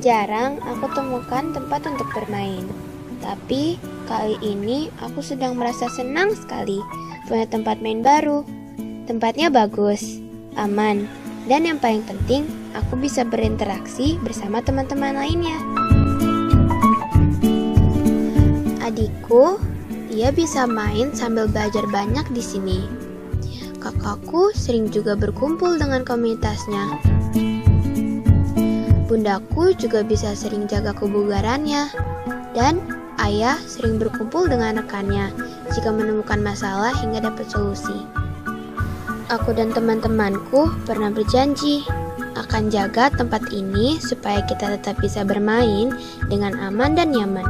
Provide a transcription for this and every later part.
Jarang aku temukan tempat untuk bermain. Tapi kali ini aku sedang merasa senang sekali punya tempat main baru. Tempatnya bagus, aman, dan yang paling penting aku bisa berinteraksi bersama teman-teman lainnya. Adikku, dia bisa main sambil belajar banyak di sini. Kakakku sering juga berkumpul dengan komunitasnya. Bundaku juga bisa sering jaga kebugarannya, dan ayah sering berkumpul dengan rekannya jika menemukan masalah hingga dapat solusi. Aku dan teman-temanku pernah berjanji akan jaga tempat ini supaya kita tetap bisa bermain dengan aman dan nyaman.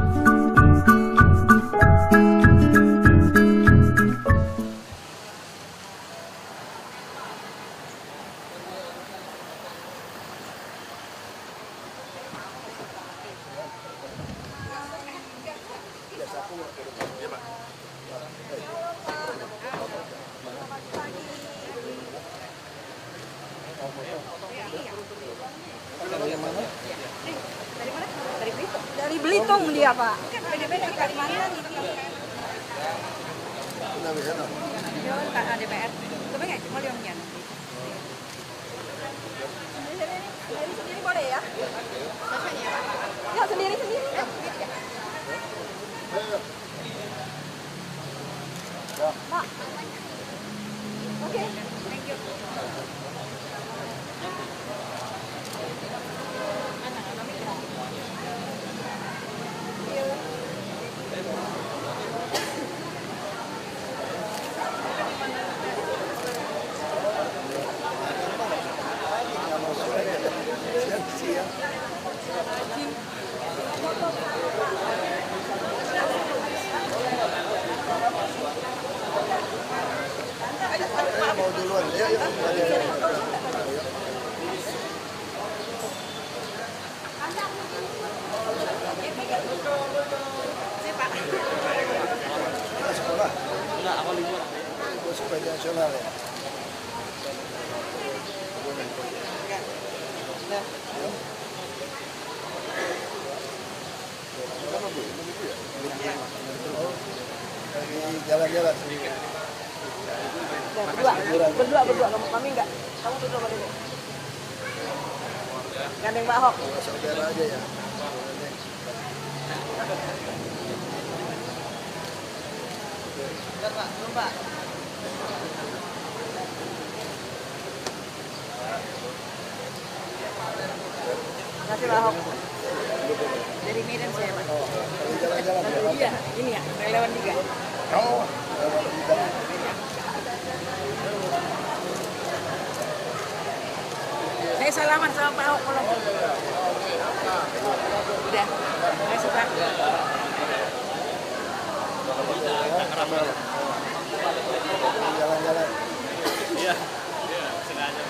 Dari Belitung dia, Pak. Beda-beda di Kalimantan. DPR. Coba nggak? Mau lihatnya. Sendiri boleh ya? Ya, sendiri. Pak. Oke. Thank you. Mau duluan, ya. Sekolah? Enggak, apa libur? Gue sekolah nasional ya. Lagi jalan-jalan. Berdua. Kami enggak. Kamu berdua sama Dede. Gandeng Pak Ahok. Saudara aja ya. Pak, belum Pak. Makasih Pak Ahok. Dari Medan saya Pak. Jalan-jalan. Iya, ini ya, relawan juga. Oh. Saya salaman sama Pak Ahok kalau udah. Makasih Pak. Jalan-jalan. Iya, sengaja.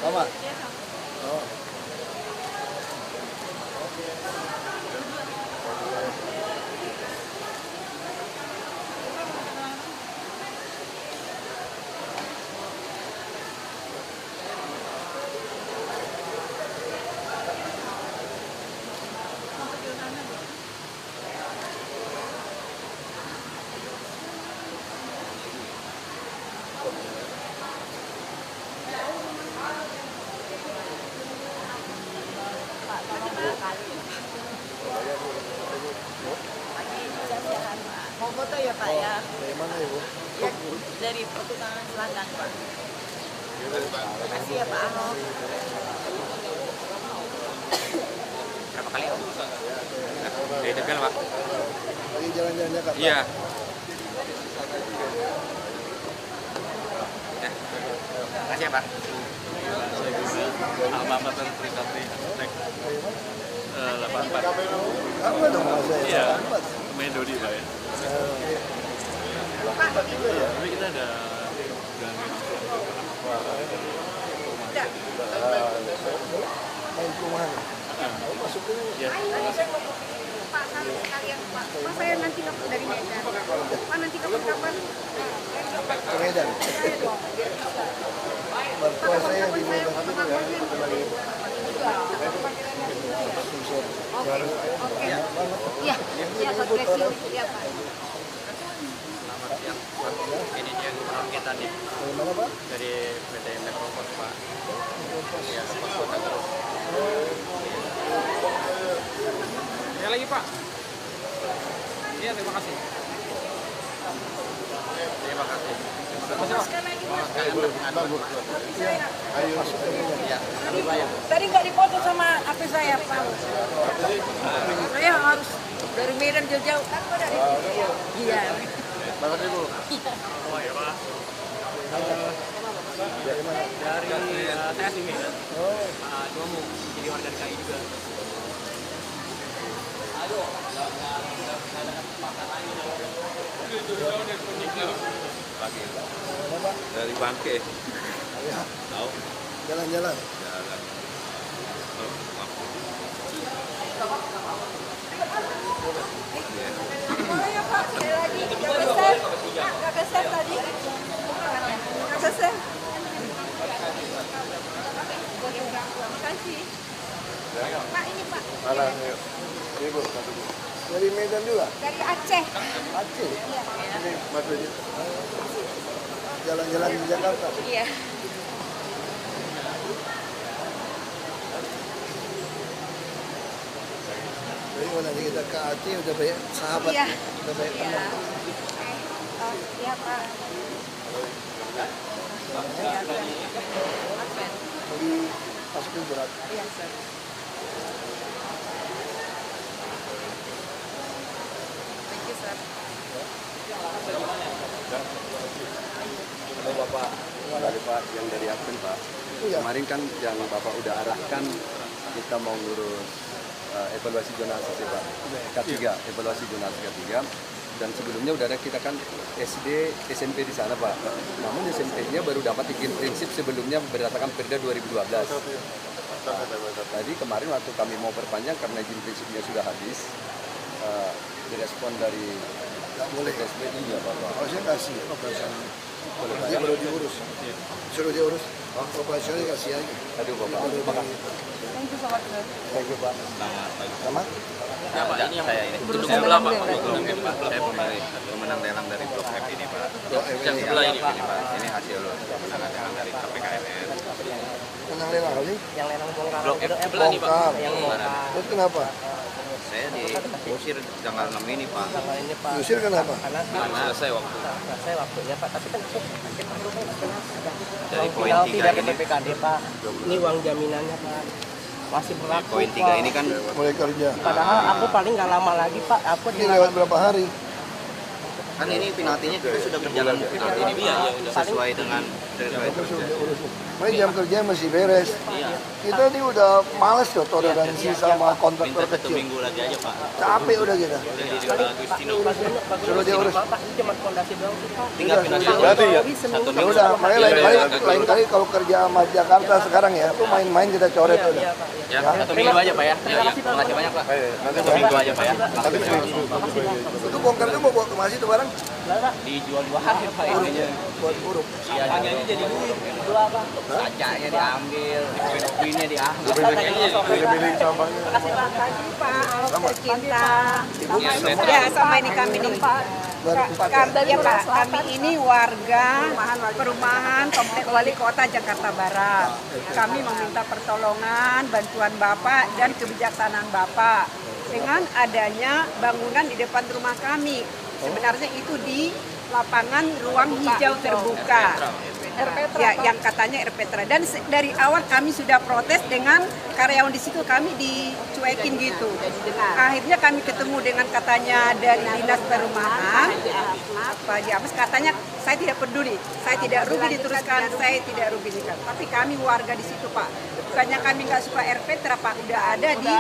Sama? Oh. Mau foto ya Pak ya? Dari mana Ibu? Ya, dari Pertukangan Selatan Pak. Terima kasih ya Pak Ahok. Berapa kali? Dari Tegal, Pak. Lagi jalan-jalan Jakarta? Iya. Makasih ya, Pak. Almamater Trisakti Arsitek 84. Apa dong Mas? Iya. Main Dodi, Pak ya. Tapi kita ada Main perumahan. Ya. Pak, sekalian Pak. Pak, saya nanti dari Medan. Pak, nanti kapan-kapan. Ke Medan. Mertua saya di Medan itu ya. Oke. Iya, iya, God bless you. Iya, Pak. Selamat siang, Pak. Ini dia gubernur kita nih. Dari mana Pak? Dari PT Metropos, Pak. Ya, Pak Kota Garut. Ya lagi Pak. Iya terima kasih. Terima kasih. Ya, Tadi nggak dipoto sama HP saya, Pak. Saya harus dari Medan jauh-jauh. Iya. makasih Bu. Oh ya Pak. Dari saya sih Medan. Cuma mau jadi warga DKI juga. Dari Bangke. Tahu? Jalan-jalan. Jalan. Oh, maaf. Boleh ya Pak, sekali lagi. Nggak keser tadi. Nggak keser. Terima kasih. Pak, ini Pak. Mana? Ibu, satu Bu. Dari Medan juga? Dari Aceh. Aceh. Ini Mas Bedi. Jalan-jalan di Jakarta. Iya. Jadi kalau nanti kita ke Aceh udah banyak sahabat, Iya. udah banyak Iya. teman. Iya Pak. Lagi pasukan berat. Iya, Sir. Thank you, Sir. Halo Bapak, dari Pak yang dari Akpen Pak. Iya. Kemarin kan yang Bapak udah arahkan kita mau ngurus evaluasi jonasi sih Pak. K3, evaluasi jonasi K3. Dan sebelumnya udah ada kita kan SD, SMP di sana Pak. Namun SMP-nya baru dapat izin prinsip sebelumnya berdasarkan Perda 2012. Tadi kemarin waktu kami mau perpanjang karena izin prinsipnya sudah habis, direspon dari Nggak boleh. SB iya Bapak. Harusnya kasih operasional. Dia baru diurus. Suruh diurus. Operasional kasih aja. Aduh Bapak, terima kasih. Thank you so much, Sir. Thank you Pak. Sama? Ya, Pak, ini yang saya ini. Itu sebelah Pak, Blok M Pak. Saya pemilik pemenang lelang dari Blok M ini Pak. Yang sebelah ini Pak. Ini hasil pemenangan lelang dari KPKMN. Menang lelang kali? Blok M sebelah nih Pak. Bongkar. Yang kemarin. Terus kenapa? Saya diusir tanggal 6 ini Pak. Diusir kenapa? Belum selesai waktu. waktunya Pak, tapi kan Dari poin final 3 tidak ini. PPKD Pak. Ini uang jaminannya Pak. Masih berlaku. Poin 3 ini kan Mulai kerja. Padahal aku paling nggak lama lagi Pak. Aku Ini lewat berapa hari? kan ini penaltinya kita sudah berjalan penalti ini Pak. Sesuai dengan Makanya jam kerja masih beres. Iya. Kita ini udah males loh toleransi sama Minta kontraktor 1 kecil. minggu lagi aja Pak. Capek udah kita. Udah di Agustino. Suruh dia urus. Pak, ini cuma fondasi doang sih Pak. Tinggal penalti Berarti ya? 1 Ya minggu. udah, makanya lain kali kalau kerja sama Jakarta sekarang ya, tuh main-main kita coret udah. Iya Pak. Ya, 1 minggu aja Pak ya. Iya, iya. Terima kasih banyak Pak. 1 minggu aja Pak ya. Itu bongkar tuh mau bawa ke masjid tuh barang Dijual 2 hari Pak ininya. buat buruk. Iya, ini jadi duit. Kacanya diambil, kopi-kopinya diambil. Kasih makan Pak, tercinta. Ya, sama ini kami nih. Ya Pak, kami ini warga perumahan Komplek Wali Kota Jakarta Barat. Kami meminta pertolongan, bantuan Bapak dan kebijaksanaan Bapak dengan adanya bangunan di depan rumah kami. Sebenarnya itu di lapangan ruang hijau terbuka. Ya, yang katanya Erpetra. Dan dari awal kami sudah protes dengan karyawan di situ, kami dicuekin gitu. Akhirnya kami ketemu dengan katanya dari dinas perumahan, Pak James, katanya saya tidak peduli, saya tidak rugi diteruskan, saya tidak rugi diteruskan. Tapi kami warga di situ Pak, bukannya kami nggak suka Erpetra Pak, udah ada di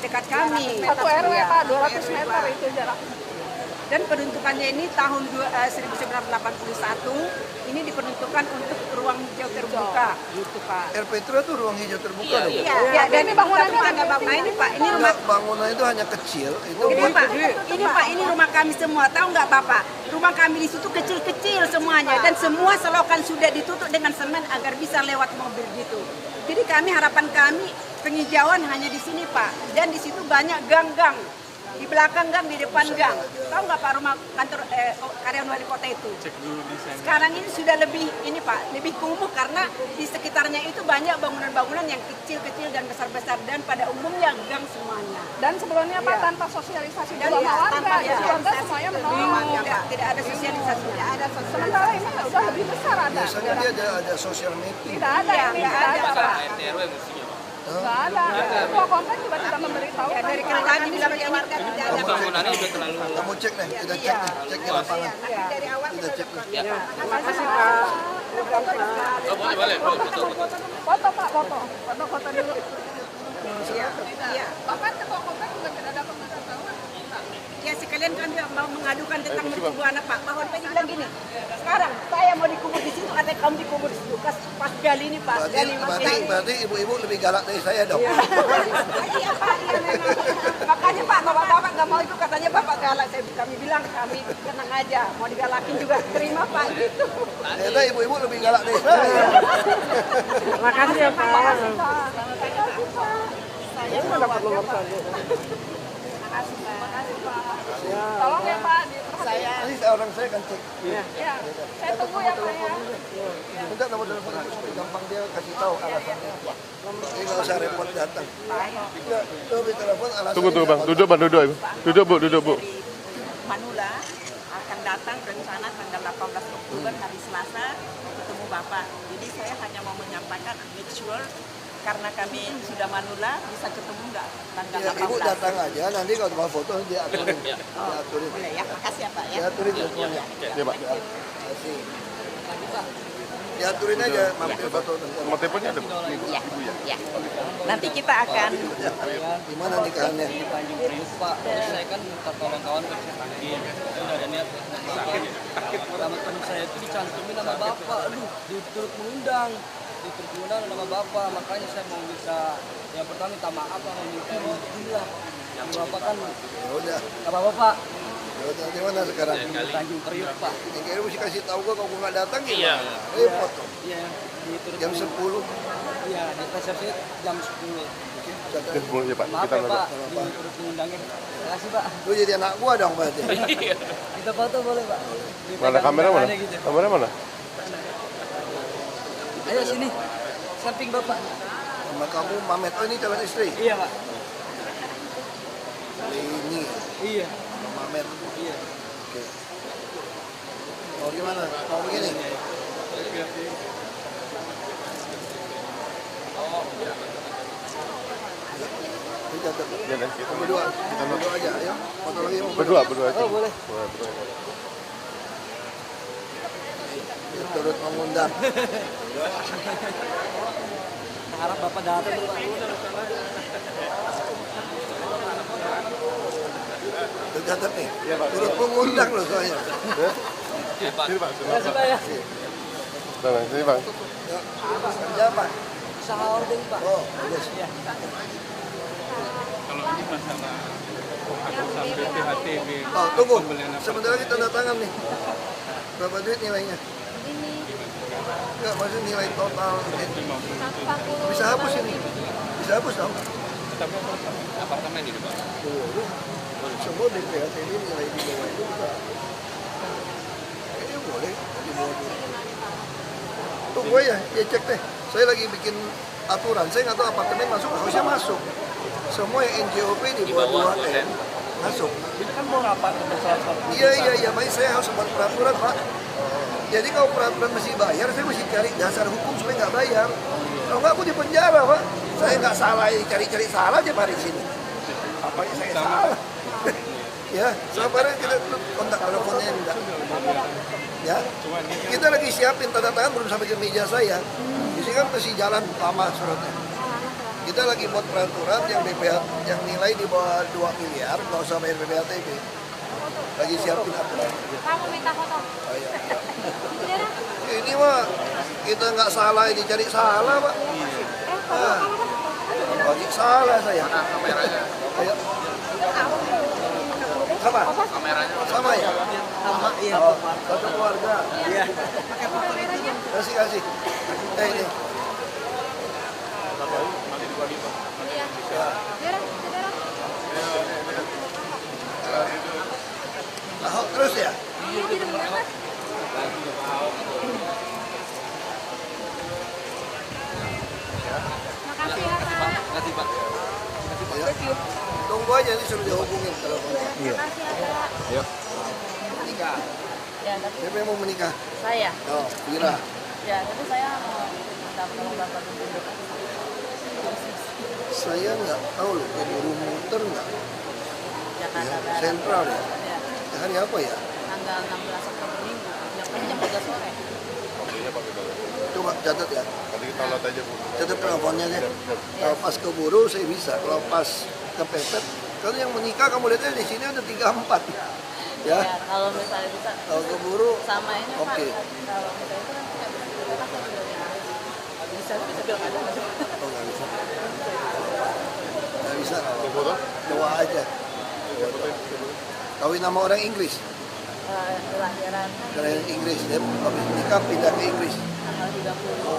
dekat kami. Satu RW Pak, 200 meter itu jarak. Dan peruntukannya ini tahun 1981 ini diperuntukkan untuk ruang hijau terbuka, gitu Pak. Petra itu ruang hijau terbuka dong. Iya, dan ini bangunannya ada Pak. Nah, ini Pak, ini rumah. Bangunan itu hanya kecil. Itu Ini Pak, ini Pak, ini rumah kami semua. Tahu nggak Bapak? Rumah kami di situ kecil-kecil semuanya dan semua selokan sudah ditutup dengan semen agar bisa lewat mobil gitu. Jadi harapan kami penghijauan hanya di sini Pak. Dan di situ banyak gang-gang. Di belakang gang, di depan gang. Tahu nggak Pak rumah kantor karyawan wali kota itu? Sekarang ini sudah lebih ini Pak, lebih kumuh karena di sekitarnya itu banyak bangunan-bangunan yang kecil-kecil dan besar-besar dan pada umumnya gang semuanya. Dan sebelumnya Pak tanpa sosialisasi Dan juga warga, tanpa warga semuanya menolak. tidak ada sosialisasi, tidak ada Sementara ini udah lebih besar ada. biasanya dia ada social meeting. Tidak ada ini, Tidak tidak ada ada. Pak. Nggak ada. Ketua komplek juga tidak memberitahu. Ya, dari kerajaan bilang ya warga tidak ada. Bangunannya udah terlalu Kamu cek nih, kita cek nih, cek di lapangan. Tapi dari awal Kita cek nih. Terima kasih Pak. boleh Foto Pak, foto. Foto dulu. Iya. Bahkan ketua komplek juga tidak ada pemberitahuan. Ya sekalian kan mau mengadukan tentang mercubuana anak Pak. Pak Horpeni bilang gini, sekarang saya mau dikubur di situ, ada kamu dikubur di situ. Pas gali ini Pak, gali Berarti ibu-ibu lebih galak dari saya dong. Iya Pak, iya memang. Makanya Pak, bapak-bapak nggak mau itu katanya bapak galak. Kami bilang kami tenang aja, mau digalakin juga terima Pak gitu. Ternyata ibu-ibu lebih galak dari saya. Makasih ya Pak. Saya mau dapat nomor satu. Makasih Pak. Tolong ya Pak. Nanti orang saya akan cek. Ya, saya tunggu ya Pak ya. Minta nomor telepon itu supaya gampang dia kasih tahu alasannya apa. Jadi nggak usah repot datang. Enggak, lebih telepon alasannya. Tunggu bang, duduk bang, duduk bu. Manula akan datang rencana tanggal 18 Oktober hari Selasa ketemu Bapak. Jadi saya hanya mau menyampaikan make sure karena kami sudah Manula bisa ketemu nggak tanggal Ya, 18. ibu datang aja, nanti kalau mau foto dia aturin. Dia aturin. Boleh ya, makasih ya Pak ya. Dia aturin teleponnya. Iya pak. Kasih. Dia aturin aja mampir foto tentang. Nomor teleponnya ada bu? Ya, ya. Nanti kita akan Gimana nikahannya? Pak, saya kan minta tolong kawan ke sakit. Saya udah ada niat sakit. Nama teman saya itu dicantumin nama bapak. Aduh, diturut mengundang. Nama bapak. Makanya saya mau minta yang pertama minta maaf sama minta alhamdulillah. Yang bapak kan Ya udah. nggak apa-apa Pak. Ya udah, di mana sekarang? Tanjung Priok Pak. Ya, kira mesti kasih tahu gua kalau gua nggak datang gimana? Repot tuh. Iya, diturut Jam 10. Iya, di resepsi jam 10. Ya pak, Maaf kita ya Pak, nonton. diturut mengundangin. Terima kasih Pak. Lu jadi anak gua dong berarti. Kita foto boleh Pak? Mana kamera mana? Gitu. Kamera mana? Ayo sini, samping Bapak. Sama kamu Mamet, oh ini calon istri. Iya Pak. Ini Iya. Mamet. Iya. Oke. Oh gimana? Mau begini? Ini catat. Ya dan kita Berdua. Kita berdua aja, ayo. Foto lagi mau berdua aja. Oh boleh. Dia turut mengundang. Harap Bapak datang Pak. Tercatat nih. Turut mengundang loh soalnya. Sini pak. Terima kasih Pak ya. Bang, sini bang. Ya, kerja apa? Usaha ordeng Pak. Oh, bagus. Oh, tunggu. Sebentar lagi tanda tangan nih. Berapa duit nilainya? Enggak, maksudnya nilai total. Bisa hapus ini. Bisa hapus dong. apartemen ini pak. Semua DPRT ini nilai di bawah itu bisa. Kayaknya boleh di bawah dulu. Tunggu ya cek deh. Saya lagi bikin aturan. Saya nggak tahu apartemen masuk, harusnya masuk. Semua yang NJOP di bawah 2M masuk. Ini kan mau rapat besar. Iya, makanya saya harus buat peraturan Pak. Jadi kalau peraturan masih bayar, saya mesti cari dasar hukum supaya nggak bayar. Kalau nggak aku di penjara Pak. Saya nggak salah, cari-cari salah aja Pak di sini. Apa yang saya salah? Ya, sabarnya kita kontak teleponnya enggak. Ya, kita lagi siapin tanda tangan belum sampai ke meja saya. Di sini kan masih jalan lama suratnya. Kita lagi buat peraturan yang BPH yang nilai di bawah 2 miliar, nggak usah bayar BPHTB. Lagi siapin apa? Kamu minta foto. Oh, iya. Ini mah kita nggak salah, ini cari salah Pak. Lagi salah saya. Mana kameranya? Ayo. Sama? Kameranya Sama ya? Sama, iya. Oh, satu keluarga. Iya. Kasih. Ini. Ahok terus ya? Makasih ya Pak. Makasih Pak. Ayo. Tunggu aja nih suruh dihubungin teleponnya. Iya. Makasih ya Pak. Ayo. Menikah. Ya, tapi Siapa yang mau menikah? saya. Oh, Wira. Ya, tapi saya mau minta tolong Bapak untuk Saya nggak tahu loh, keburu muter nggak? Jakarta Ya, Barat. sentral ya. Ya, Hari apa ya? tanggal 16 Oktober Minggu. Jam 3 sore. Coba catat ya. Nanti kita lihat aja Bu. Catat teleponnya deh. Kalau pas keburu saya bisa. Kalau pas kepepet, kalau yang menikah kamu lihatnya di sini ada 34. Ya, Ya. kalau misalnya bisa. Kalau keburu, Sama ini Pak. oke. Kalau misalnya itu kan nggak bisa kita kan bisa bilang aja nggak sih? Oh, nggak bisa. Nggak bisa kalau doa aja. Kawin nama orang Inggris. Kelahiran Kalian Inggris, dia habis nikah pindah ke Inggris. tanggal 30.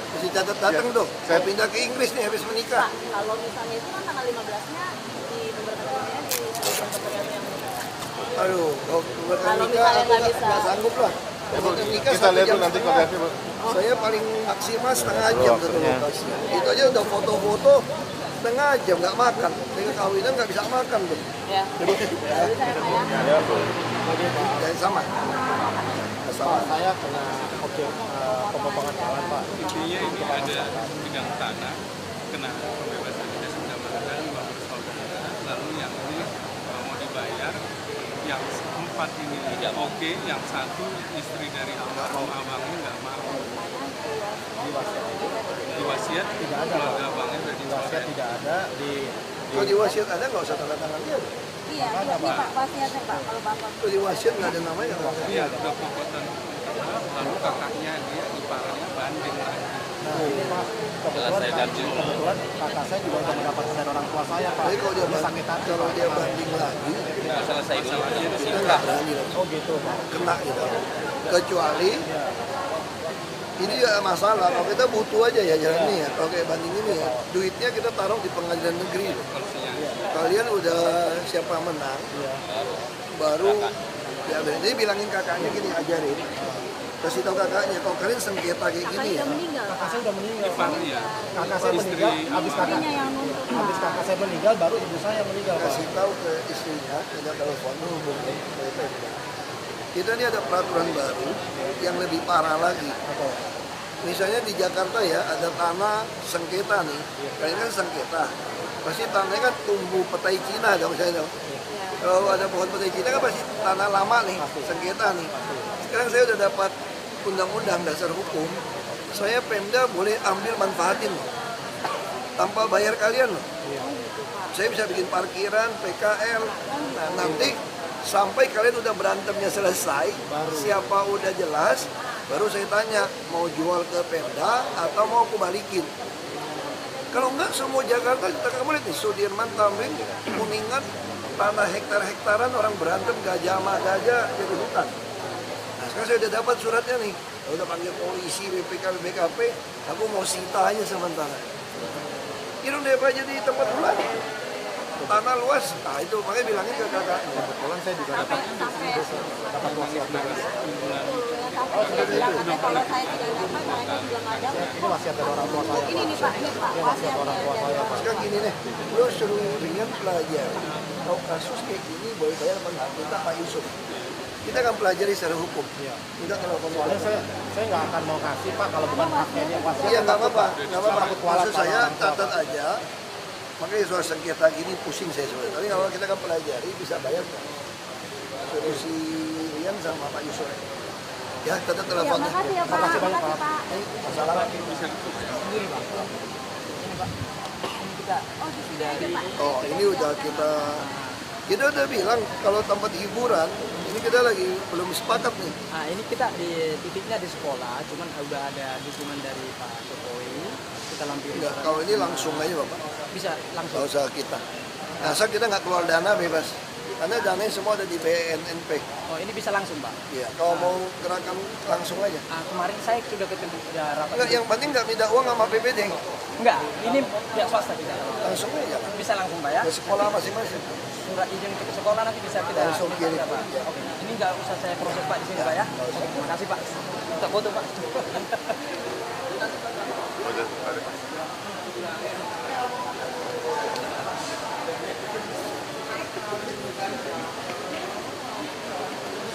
Mesti catat datang dong. Saya pindah ke Inggris nih habis menikah. Pak, kalau misalnya itu kan tanggal 15-nya di nomor teleponnya di nomor yang Aduh, kalau Kalau nikah misalnya aku nggak bisa. nggak sanggup lah. Kalau nikah Kita 1 lihat jam tuh nanti setengah. koordinasi Bu. Saya paling maksimal setengah jam satu lokasi. Itu aja udah foto-foto setengah jam nggak makan. Dengan kawinan nggak bisa makan tuh. ya. Bisa ya Pak ya. Dan sama. Sama. Saya kena objek pemotongan tangan Pak. Intinya ini ada bidang tanah kena pembebasan tugas pendapatan 50 tahun, lalu yang ini mau dibayar, yang 4 ini tidak oke, yang 1 istri dari almarhum abangnya nggak mau. Di wasiat Tidak ada, keluarga abangnya sudah Di wasiat tidak ada di Kalau di wasiat ada nggak usah tanda tangan dia. Iya, iya Pak, wasiatnya Pak kalau Bapak. Kalau di wasiat nggak ada namanya nggak ada. Iya, udah pokoknya lalu kakaknya dia iparnya banding lagi. Nah, ini Pak, kebetulan kakak saya juga udah mendapatkan dari orang tua saya Pak. Tapi kalau dia Dia sakit hati kalau Pak. dia banding lagi, Nggak selesai dulu. kita nggak berani loh. Oh gitu Pak. Kena gitu. Kecuali ini ya masalah. Kalau kita butuh aja ya jalan ini ya. Kalau kayak banding ini ya, duitnya kita taruh di pengadilan negeri loh. Kalian udah siapa menang, baru ya jadi bilangin kakaknya gini, ajarin. Kasih tahu kakaknya, kalau kalian sengketa kayak gini ya, Kakak saya udah meninggal Pak. Iya. Kakak saya meninggal, habis kakak saya meninggal baru ibu saya meninggal Pak. kasih tahu ke istrinya, ada telepon hubungin ke Pemda. Kita ini ada peraturan baru yang lebih parah lagi. Misalnya di Jakarta ya ada tanah sengketa nih, kalian kan sengketa, pasti tanahnya kan tumbuh petai Cina dong saya dong. Kalau ada pohon petai Cina kan pasti tanah lama nih, sengketa nih. Sekarang saya udah dapat undang-undang dasar hukum, saya Pemda boleh ambil manfaatin loh, tanpa bayar kalian loh. Saya bisa bikin parkiran, PKL, nah nanti sampai kalian udah berantemnya selesai, siapa udah jelas, baru saya tanya mau jual ke Pemda atau mau aku balikin. Kalau enggak semua Jakarta kita kamu lihat nih, Sudirman, Tamrin, Kuningan, tanah hektar-hektaran orang berantem gajah sama gajah jadi hutan. Nah sekarang saya udah dapat suratnya nih, saya udah panggil polisi, BPK, BKP, aku mau sita aja sementara. Ini udah apa jadi tempat bulan? Tanah luas, nah itu makanya bilangin ke kakak. Kebetulan saya juga dapat wasiat dari Kalau saya tidak dapat, mereka bilang ada. ini wasiat dari orang tua saya. Ini nih Pak, ini Pak, Ini wasiat orang tua saya Pak. Sekarang gini nih, lo suruh ringan pelajari. Kalau kasus kayak gini boleh bayar apa enggak? Kita Pak Yusuf. Kita akan pelajari secara hukum. Kita telepon. Soalnya saya nggak akan mau kasih Pak kalau bukan haknya dia wasiat. Iya nggak apa-apa, nggak apa-apa. Takut kualat Maksud saya sama orang tua, catat Pak. aja. Makanya soal sengketa gini pusing saya sebenarnya. Tapi kalau kita akan pelajari bisa bayar nggak? Suruh si Rian sama Pak Yusuf. Ya, catat teleponnya. Makasih ya Pak. Makasih banyak Pak. Masalah. Sendiri Pak. Ini Pak. kita dari Oh, ini udah kita udah bilang kalau tempat hiburan ini kita lagi belum sepakat nih. Nah, ini kita di titiknya di sekolah, cuman udah ada dukungan dari Pak Jokowi. Kita lampiri. Enggak, kalau ini langsung aja Bapak. Bisa langsung. Nggak usah kita. Asal kita nggak keluar dana bebas. Karena dananya semua ada di BNNP. Oh, ini bisa langsung, Pak? Iya, kalau mau gerakan langsung aja. Kemarin saya sudah ketemu rapat. Enggak, yang penting nggak minta uang sama PPD. Enggak, ini pihak swasta kita. Langsung aja. Bisa langsung, Pak ya? Ke sekolah masing-masing. Surat izin ke sekolah nanti bisa kita langsung kirim. Pak. Oke. Ini nggak usah saya proses Pak di sini, Pak ya? Oke, terima kasih Pak. Kita foto, Pak.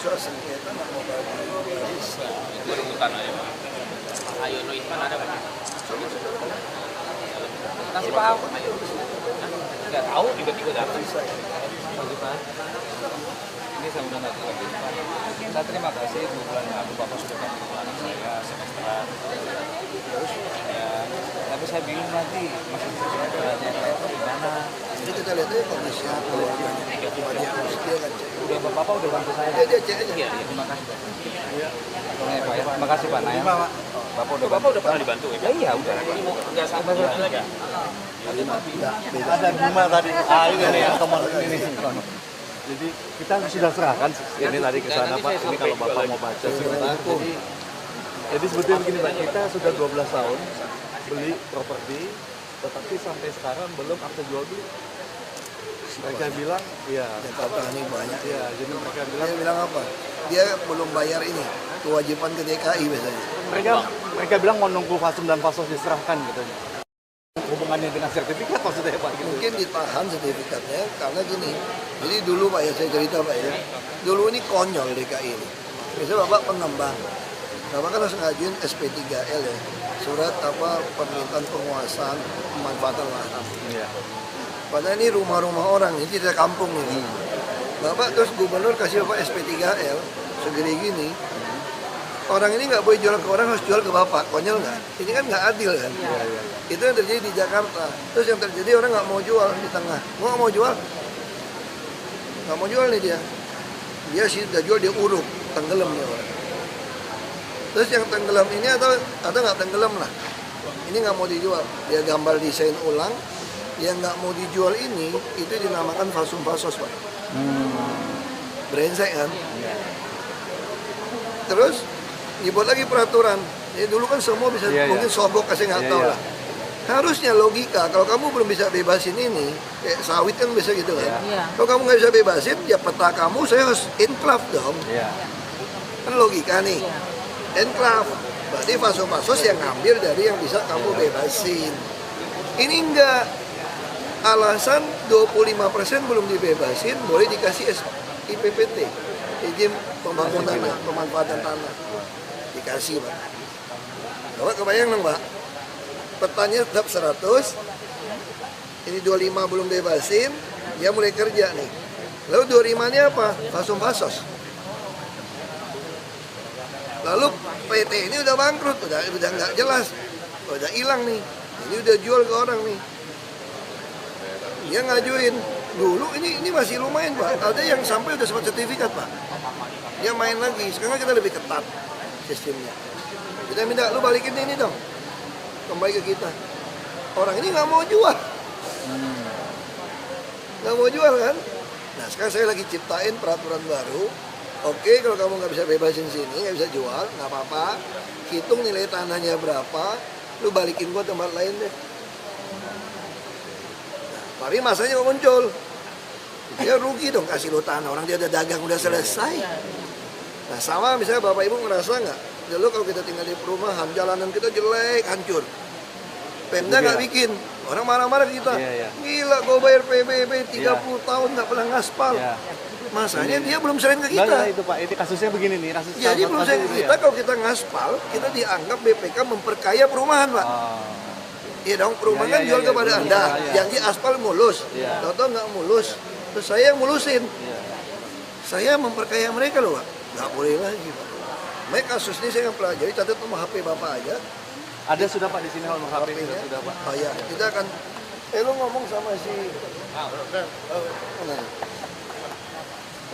Soal sengketa nggak mau bagi. Bisa. Itu rebutan aja Pak. Ayo no Irfan ada Pak. Kasih Pak. Nggak tahu tiba-tiba datang. Ini saya udah nggak lagi. Saya terima kasih 2 bulan lalu Bapak sudah kasih anak saya semesteran. Terus ya, tapi saya bingung nanti masih sebenarnya kayak gimana. Jadi kita lihat aja kondisi keluarganya. Dia kan cek. Udah Bapak udah bantu saya. Dia cek aja. Iya, terima kasih Pak. Iya. Pak ya. Terima kasih Pak Naya. Bapak udah pernah dibantu ya? Iya udah. Nggak sampai aja. Ada Bima tadi. Ini nih yang kemarin ini. Jadi kita sudah serahkan ini tadi ke sana Pak. Ini kalau Bapak mau baca. Jadi sebetulnya begini Pak, kita sudah 12 tahun beli properti, tetapi sampai sekarang belum akte jual beli. Mereka bilang, ya. Jakarta ini banyak. Ya, jadi mereka bilang. Dia bilang apa? Dia belum bayar ini kewajiban ke DKI biasanya. Mereka bilang mau nunggu fasum dan fasos diserahkan gitu. Hubungannya dengan sertifikat maksudnya Pak gitu. Mungkin ditahan sertifikatnya karena gini. Jadi dulu Pak ya saya cerita Pak ya. Dulu ini konyol DKI ini. Misalnya Bapak pengembang. Bapak kan harus ngajuin SP3L ya. Surat permintaan penguasaan pemanfaatan lahan. Iya. Padahal ini rumah-rumah orang, ini tidak kampung ini. Bapak terus gubernur kasih Bapak SP3L segede gini. Orang ini nggak boleh jual ke orang, harus jual ke Bapak. Konyol nggak? Ini kan nggak adil kan? Iya. Itu yang terjadi di Jakarta. Terus yang terjadi orang nggak mau jual di tengah. Nggak mau jual? Nggak mau jual nih dia. Dia sih udah jual, dia uruk, tenggelam dia orang. Terus yang tenggelam ini atau nggak tenggelam lah. Ini nggak mau dijual. Dia gambar desain ulang. Yang nggak mau dijual ini, itu dinamakan fasum fasos Pak. Brengsek kan? Terus dibuat lagi peraturan. Ya dulu kan semua bisa mungkin sobok kasih nggak tahu lah. Harusnya logika kalau kamu belum bisa bebasin ini, kayak sawit kan bisa gitu kan. Kalau kamu nggak bisa bebasin, ya peta kamu saya harus enclave dong. Kan logika nih. Enclave. Berarti fasos yang ngambil dari yang bisa kamu bebasin. Ini enggak. Alasan 25% belum dibebasin, boleh dikasih IPPT, izin pembangunan pemanfaatan tanah. Dikasih Pak. Bapak kebayang dong Pak, petanya tetap 100, ini 25 belum bebasin, dia mulai kerja nih. Lalu 25-nya apa? Fasum fasos. Lalu PT ini udah bangkrut, udah nggak jelas, udah hilang nih. Ini udah jual ke orang nih. Dia ngajuin dulu ini masih lumayan Pak. Ada yang sampai udah sempat sertifikat Pak. Dia main lagi. Sekarang kita lebih ketat sistemnya. Kita minta lu balikin ini dong, kembali ke kita. Orang ini nggak mau jual, nggak mau jual kan? Nah sekarang saya lagi ciptain peraturan baru. Oke, kalau kamu nggak bisa bebasin sini, nggak bisa jual, nggak apa-apa. Hitung nilai tanahnya berapa, lu balikin gua tempat lain deh. Tapi masanya muncul, dia rugi dong kasih lo tanah, orang dia udah dagang udah selesai. Nah sama misalnya Bapak Ibu ngerasa nggak, dulu kalau kita tinggal di perumahan, jalanan kita jelek, hancur. Pemda nggak bikin, orang marah-marah kita. Gila, gue bayar PBB 30 tahun nggak pernah ngaspal. Masanya dia belum sering ke kita. Nah, itu Pak, ini kasusnya begini nih. Jadi belum sering ke kita, kalau kita ngaspal, kita dianggap BPK memperkaya perumahan Pak. Iya dong, perumahan kan jual kepada Anda, janji aspal mulus, tahu-tahu nggak mulus, terus saya yang mulusin. Saya memperkaya mereka loh Pak, nggak boleh lagi Pak. Makanya kasus ini saya akan pelajari, catat nomor HP Bapak aja. Ada sudah Pak di sini nomor HP-nya sudah Pak. Oh ya, kita akan Lu ngomong sama si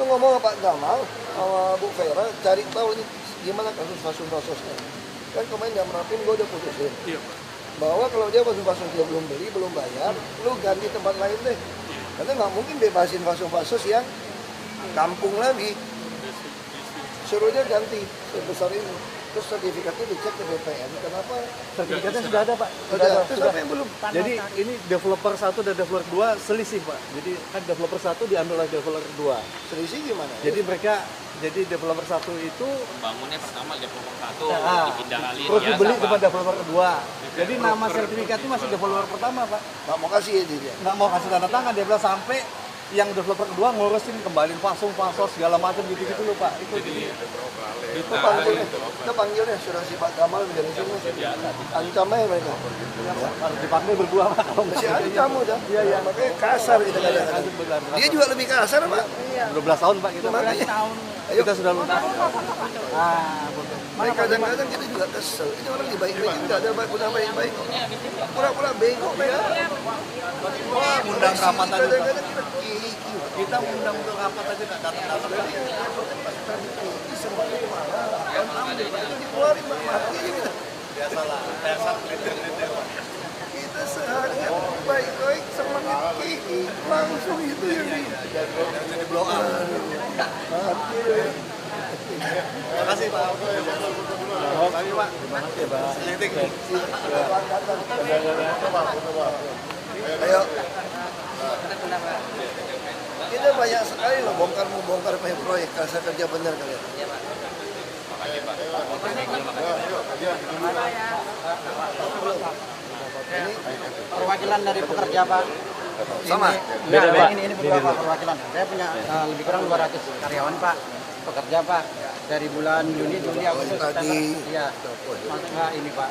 lu ngomong sama Pak Gamal sama Bu Vera, cari tahu ini gimana kasus fasum-fasusnya. Kan kemarin dia merapin, gue udah putusin. Iya, Pak. Bahwa kalau dia fasum-fasus dia belum beli, belum bayar, lu ganti tempat lain deh. Karena nggak mungkin bebasin fasum-fasus yang kampung lagi. Suruh dia ganti sebesar ini. Terus sertifikatnya dicek ke BPN. Kenapa? Sertifikatnya sudah ada, Pak. Terus apa yang belum? Jadi ini developer 1 dan developer 2 selisih, Pak. Jadi kan developer 1 diambil oleh developer 2. Selisih gimana? Jadi mereka developer 1 itu Bangunnya pertama developer 1, nah, dipindah alih terus dibeli Pak. kepada developer kedua. Jadi nama sertifikatnya masih developer pertama, Pak. Nggak mau kasih ya dia. Nggak mau kasih tanda tangan, dia bilang sampai yang developer kedua ngurusin kembaliin fasum-fasos segala macam gitu-gitu loh, Pak. Itu Itu panggilnya sudah si Pak Gamal dari sini. Ancam aja mereka. harus dipanggil berdua, Pak. Si ancam udah. Iya. Makanya kasar kita kadang-kadang. Dia juga lebih kasar, Pak. 12 tahun, Pak, kita. 12 tahun. Kita sudah lunas. Kadang-kadang kita juga kesel. Ini orang dibaik-baikin, nggak ada guna baik-baik. Pura-pura bego mereka. Wah, undang rapat aja, Pak. Kadang-kadang kita Kita undang untuk rapat aja nggak datang-datang. Biasalah, dasar leader-leader. kita seharian baik-baik semangat kiki langsung itu yang jadi blow up. Terima kasih, Pak. Terima kasih, Pak. Terima kasih, Pak. Ayo. Kita banyak sekali loh bongkar proyek kalau saya kerja benar kalian. Ini perwakilan dari pekerja, Pak. Sama. Ini berdua, Pak, perwakilan. Saya punya lebih kurang 200 karyawan, Pak. Pekerja, Pak. Dari bulan Juni, Juli, Agustus, tadi. Iya. Enggak ini, Pak.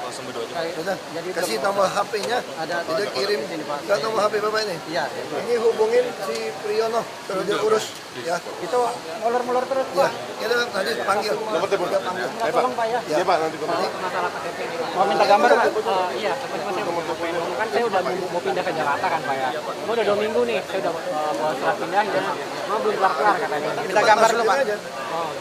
Jadi kasih tambah HP-nya. Kita kirim. Enggak tambah HP Bapak ini. Iya. Ini hubungin si Priyono terus dia urus ya. Itu molor-molor terus, Pak. Kita nanti panggil. Kita panggil. Tolong, Pak, ya. Iya, Pak, nanti Masalah KTP ini, Pak. Mau minta gambar, Pak? Iya, kan saya udah mau pindah ke Jakarta kan, Pak, ya. Mau udah 2 minggu nih, saya udah mau surat pindah ya. Mau belum kelar-kelar katanya. Minta gambar dulu, Pak.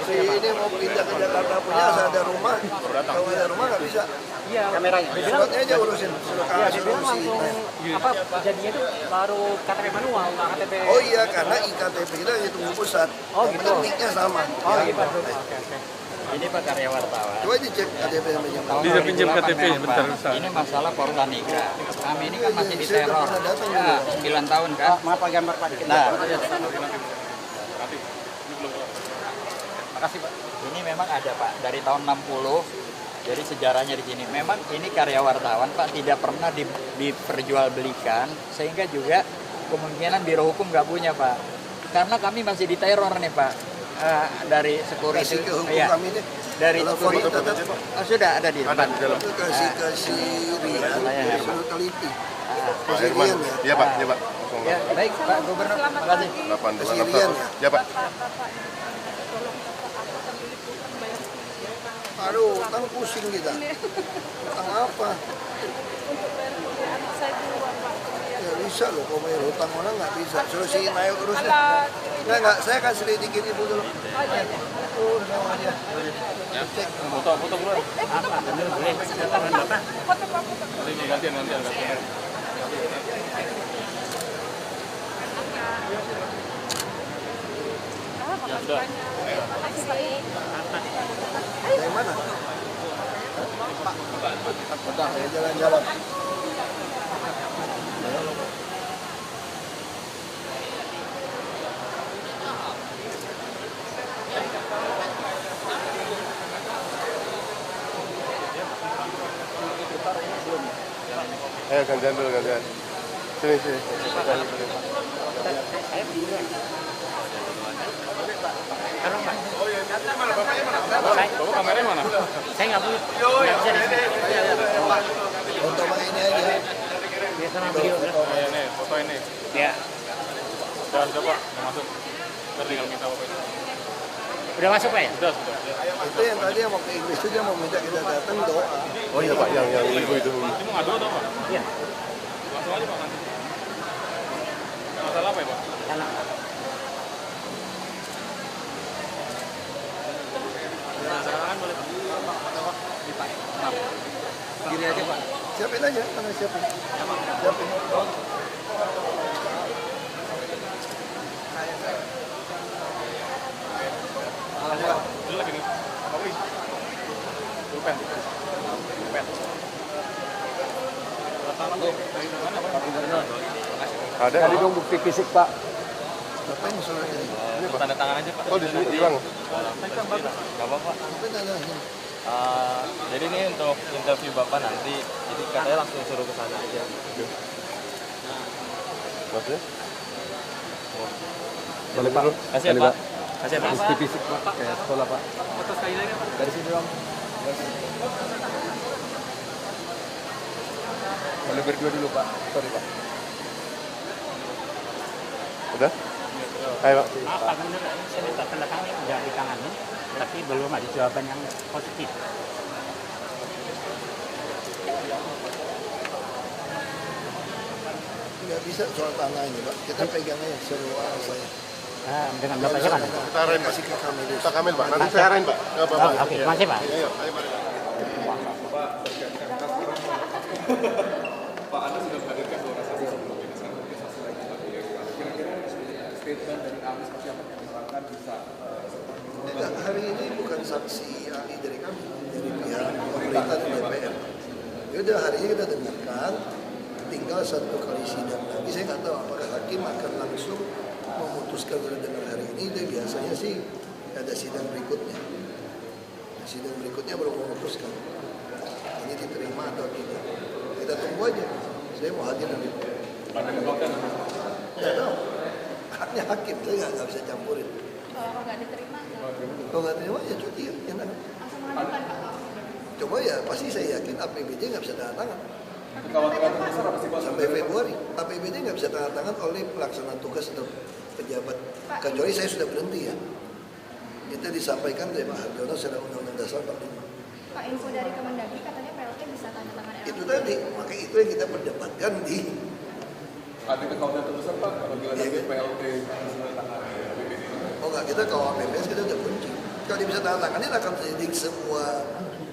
Si ini mau pindah ke Jakarta punya asal ada rumah. Kalau ada rumah nggak bisa. Iya, kameranya. Suratnya aja urusin. Iya, dia bilang langsung apa jadinya itu baru KTP manual, nggak KTP. Oh iya, karena iktp kita ditunggu pusat. Oh gitu. Nicknya sama. Oh gitu. Oke. Ini Pak karya wartawan. Coba dicek KTP yang pinjam. Bisa pinjam KTP bentar. Ini masalah Portanika. Kami ini kan masih diteror. Ya, 9 tahun kan. Maaf, Pak, gambar, Pak. Nah, Makasih, Pak. ini memang ada, Pak, dari tahun 60. Jadi sejarahnya di sini. Memang ini karya wartawan, Pak, tidak pernah diperjualbelikan, sehingga juga kemungkinan biro hukum nggak punya, Pak. Karena kami masih diteror nih, Pak. Dari security. Kasih ke hukum ya, kami deh. dari Kalau security. foto Sudah ada di depan. Itu kasih ke si Rian, suruh teliti. Pak Herman. Iya, Pak. Iya, Pak. Ya, baik, Pak Gubernur. Terima kasih. 826. Ya, Pak. Aduh, utang pusing kita. Utang apa? Ya bisa loh, kalau bayar utang orang nggak bisa. Suruh si Nail urus deh. Nggak, saya akan selidikin ibu dulu. Tuh, sama aja. Cek. Foto dulu. Boleh. Silakan, Bapak. Gantian. Dari mana? Udah, saya jalan-jalan. Ayo, gantian dulu, gantian. Sini. Bapak kameranya mana? Saya nggak punya. Foto ini aja. Biasa video. Ini, foto ini. Ya. Udah masuk. Ntar tinggal minta Bapak itu. Udah masuk, Pak, ya? Sudah. Itu yang tadi yang mau ke Inggris itu dia mau minta kita datang doa. Oh iya, Pak, yang ibu itu. Ini mau ngadu atau apa? Iya. Langsung aja, Pak. Siapin aja, tangan siapin. Siapin. Dulu lagi nih. Oke. Pulpen. Ada. Tadi dong bukti fisik Pak. Ngapain suratnya? Ini tanda tangan aja Pak. Oh di sini hilang. Gak apa-apa. Ngapain ada? Jadi ini untuk interview Bapak nanti, jadi katanya langsung suruh ke sana aja. Maksudnya? Boleh Pak. Kasih ya Pak. Kasih ya Pak. Bukti fisik Pak. Kayak sekolah Pak. Foto sekali lagi Pak. Dari sini dong. Boleh berdua dulu Pak. Sorry Pak. Udah? Ayo Pak. Pak Gubernur, saya minta tanda tangan udah ditangani, tapi belum ada jawaban yang positif. Nggak bisa soal tanah ini Pak, kita pegang aja seluar saya. Dengan Bapak siapa? Kita arahin Pak. Kasih ke kami dulu. Kita kamil Pak. Nanti saya arahin Pak. Nggak apa-apa. Oke, makasih Pak. Ayo, ayo mari. Pak, Anda sudah menghadirkan 2 saksi sebelum ini. Saksi lagi kira-kira statement dari ahli seperti apa yang diharapkan bisa Enggak, hari ini bukan saksi ahli dari kami, dari pihak pemerintah dan DPR. Yaudah, hari ini kita dengarkan, tinggal 1 kali sidang lagi. Saya nggak tahu apakah hakim akan langsung memutuskan pada dengar hari ini. Dan biasanya sih ada sidang berikutnya. Sidang berikutnya baru memutuskan ini diterima atau tidak. Kita tunggu aja. Saya mau hadir nanti. pada menolakkan. Nggak tahu. Haknya hakim, saya nggak bisa campurin. Kalau nggak diterima, Kalau nggak terima ya cuti ya. langsung mengajukan Pak. Coba ya, pasti saya yakin APBD nggak bisa tanda tangan. Kekhawatiran terbesar apa sih Pak? Sampai Februari, APBD nggak bisa tanda tangan oleh pelaksana tugas atau pejabat. Kecuali saya sudah berhenti ya. Itu disampaikan dari Pak Harjono secara Undang-Undang Dasar 45. Pak, info dari Kemendagri katanya PLT bisa tanda tangan RRQ. Itu tadi, maka itu yang kita perdebatkan di. Ada kekhawatiran terbesar Pak apabila Iya, nanti kan? PLT bisa tangani APBD. Oh nggak, kita kalau APBS kita udah kunci. Kalau dia bisa tanda tangan ini akan terjadi semua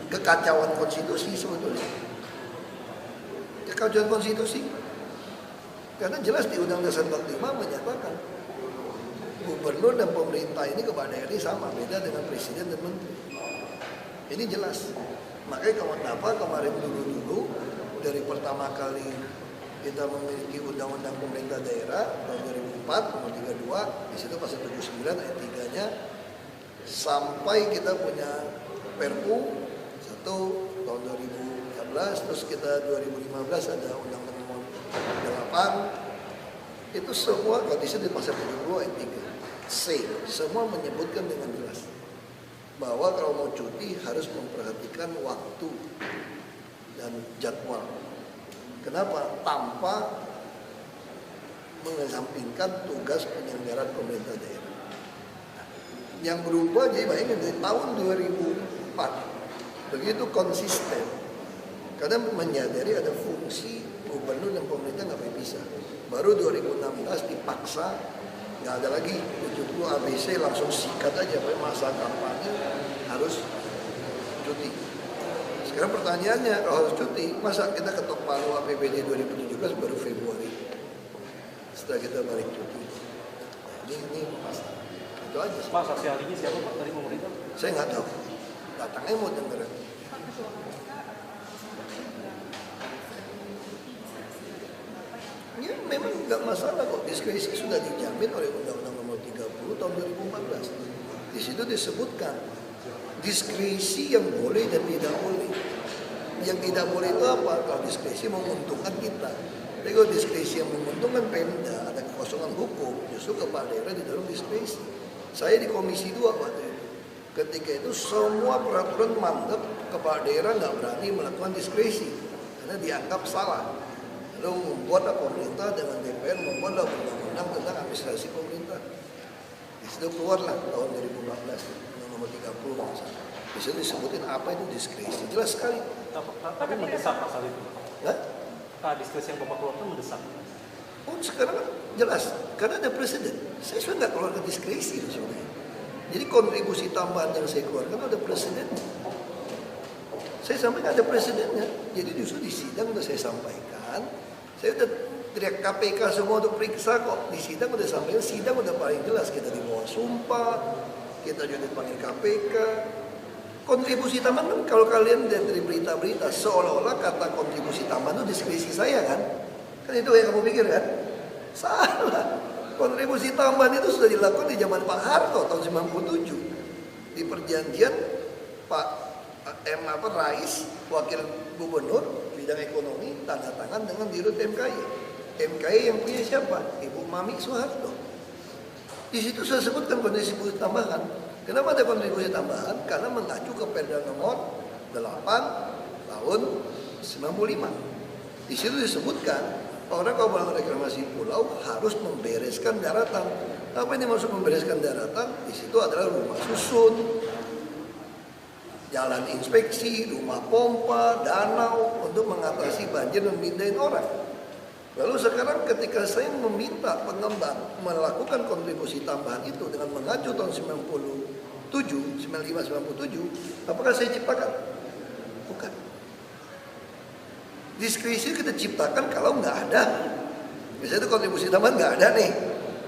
kekacauan konstitusi sebetulnya. Kekacauan konstitusi. Karena jelas di Undang-Undang Dasar 45 menyatakan gubernur dan pemerintah ini kepala daerah ini sama, beda dengan presiden dan menteri. Ini jelas. Makanya kenapa kemarin dulu dari pertama kali kita memiliki Undang-Undang Pemerintah Daerah tahun 2004 nomor 32, di situ pasal 79 ayat 3-nya, sampai kita punya Perpu 1 tahun 2013, terus kita 2015 ada Undang-Undang nomor 8, itu semua kalau di situ pasal 70 ayat 3C, semua menyebutkan dengan jelas bahwa kalau mau cuti harus memperhatikan waktu dan jadwal. Kenapa? Tanpa mengesampingkan tugas penyelenggaraan pemerintah daerah. Yang berubah, jadi bayangin dari tahun 2004 begitu konsisten, karena menyadari ada fungsi gubernur dan pemerintah nggak bisa. Baru 2016 dipaksa, nggak ada lagi 70 ABC langsung sikat aja, pada masa kampanye harus cuti. Sekarang pertanyaannya, kalau harus cuti, masa kita ketok palu APBD 2017 baru Februari setelah kita balik cuti? Ini masalah. Itu aja. Pak, saksi ahlinya siapa Pak dari pemerintah? Saya nggak tahu. Datangnya mau denger. Ya memang nggak masalah kok. Diskresi sudah dijamin oleh Undang-Undang Nomor 30 tahun 2014. Di situ disebutkan diskresi yang boleh dan tidak boleh. Yang tidak boleh itu apa? Kalau diskresi menguntungkan kita. Tapi kalau diskresi yang menguntungkan Pemda, ada kekosongan hukum, justru kepala daerah didorong diskresi. Saya di Komisi 2 waktu itu. Ketika itu semua peraturan mandek, kepala daerah nggak berani melakukan diskresi karena dianggap salah. Lalu membuatlah pemerintah dengan DPR membuatlah undang-undang tentang administrasi pemerintah. Di situ keluarlah tahun 2014 nomor 30 misalnya. Di situ disebutin apa itu diskresi, jelas sekali. Tapi mendesak pasal itu. Hah? Diskresi yang Bapak keluarkan mendesak. Oh sekarang kan jelas, karena ada presiden. Saya sudah nggak keluarkan diskresi sebenarnya. Jadi kontribusi tambahan yang saya keluarkan ada presiden. Saya sampaikan ada presidennya. Jadi justru di sidang udah saya sampaikan. Saya udah teriak KPK semua untuk periksa kok. Di sidang udah sampaikan, sidang udah paling jelas. Kita dibawa sumpah, kita juga dipanggil KPK. Kontribusi tambahan kan kalau kalian lihat dari berita-berita, seolah-olah kata kontribusi tambahan itu diskresi saya kan. Kan itu yang kamu pikir kan? Salah. Kontribusi tambahan itu sudah dilakukan di zaman Pak Harto tahun 97. Di perjanjian Pak Rais, wakil gubernur bidang ekonomi, tanda tangan dengan dirut MKY. MKY yang punya siapa? Ibu Mami Soeharto. Di situ saya sebutkan kontribusi tambahan. Kenapa ada kontribusi tambahan? Karena mengacu ke Perda nomor 8 tahun 95. Di situ disebutkan orang kalau melakukan reklamasi pulau harus membereskan daratan. Apa ini maksud membereskan daratan? Di situ adalah rumah susun, jalan inspeksi, rumah pompa, danau untuk mengatasi banjir dan memindahin orang. Lalu sekarang ketika saya meminta pengembang melakukan kontribusi tambahan itu dengan mengacu tahun 95-97, apakah saya ciptakan? Bukan. Diskresi kita ciptakan kalau nggak ada. Misalnya itu kontribusi tambahan nggak ada nih.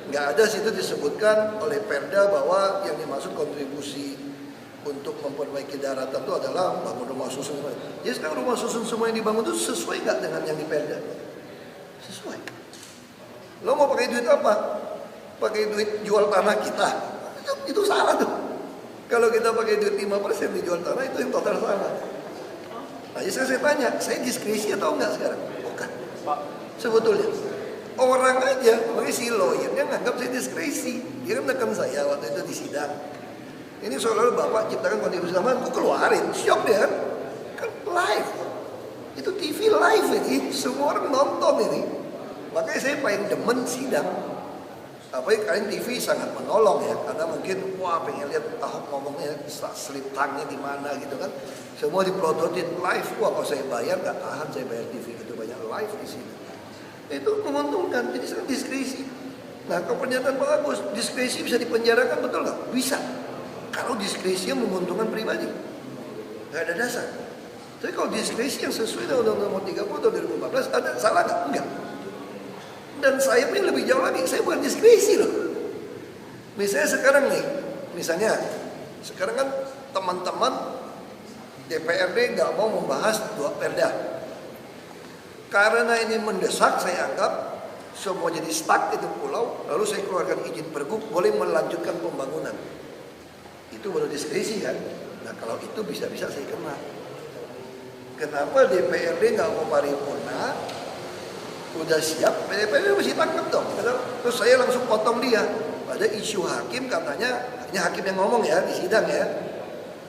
Nggak ada situ disebutkan oleh Perda bahwa yang dimaksud kontribusi untuk memperbaiki daratan itu adalah bangun rumah susun. Jadi sekarang rumah susun semua yang dibangun itu sesuai nggak dengan yang di Perda? Sesuai. Lo mau pakai duit apa? Pakai duit jual tanah kita? Itu salah tuh. Kalau kita pakai duit 5% dijual tanah itu yang total salah. Nah, jadi saya tanya, saya diskresi atau enggak sekarang? Bukan. Sebetulnya orang aja, makanya si lawyernya nganggap saya diskresi. Dia kan tekan saya waktu itu di sidang. Ini seolah-olah Bapak ciptakan kontribusi tambahan, aku keluarin, syok dia kan? Kan live. Itu TV live ini, semua orang nonton ini. Makanya saya paling demen sidang. Apalagi kalian TV sangat menolong ya, karena mungkin wah pengen lihat Ahok ngomongnya slip tangnya di mana gitu kan. Semua diprototin live. Wah kalau saya bayar nggak tahan saya bayar TV gitu banyak live di sini. Itu menguntungkan, jadi sangat diskresi. Nah kalau pernyataan Pak Agus, diskresi bisa dipenjarakan betul nggak? Bisa. Kalau diskresi yang menguntungkan pribadi, nggak ada dasar. Tapi kalau diskresi yang sesuai dengan Undang-Undang Nomor 30 tahun 2014 ada salah nggak? Enggak. Dan saya pun lebih jauh lagi, saya bukan diskresi loh. Misalnya sekarang nih, sekarang kan teman-teman DPRD nggak mau membahas 2 perda. Karena ini mendesak, saya anggap semua jadi stuck itu pulau, lalu saya keluarkan izin pergub, boleh melanjutkan pembangunan. Itu baru diskresi kan? Nah kalau itu bisa-bisa saya kena. Kenapa DPRD nggak mau paripurna? Udah siap, DPRD mesti tangkap dong. Terus saya langsung potong dia. Ada isu hakim katanya, ini hakim yang ngomong ya di sidang ya.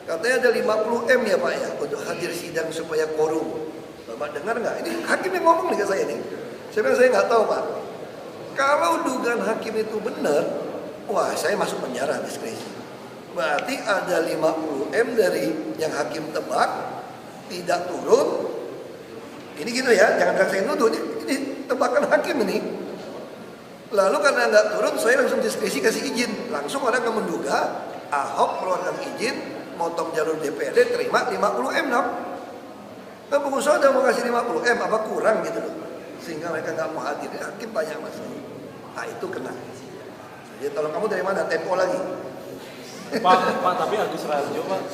Katanya ada 50 M ya Pak ya untuk hadir sidang supaya quorum. Bapak dengar nggak? Ini hakim yang ngomong nih ke saya nih. Saya bilang saya nggak tahu Pak. Kalau dugaan hakim itu benar, wah saya masuk penjara diskresi. Berarti ada 50 M dari yang hakim tebak tidak turun. Ini gitu ya, jangan saya nuduh. Ini tebakan hakim ini. Lalu karena nggak turun, saya langsung diskresi kasih izin. Langsung orang akan menduga Ahok mengeluarkan izin, motong jalur DPRD, terima 50 M dong. Kan pengusaha udah mau kasih 50 M, apa kurang gitu loh. Sehingga mereka nggak mau hadir. Hakim banyak masalah. Nah itu kena. Jadi tolong kamu dari mana? Tempo lagi. Pak, tapi Agus Raharjo Pak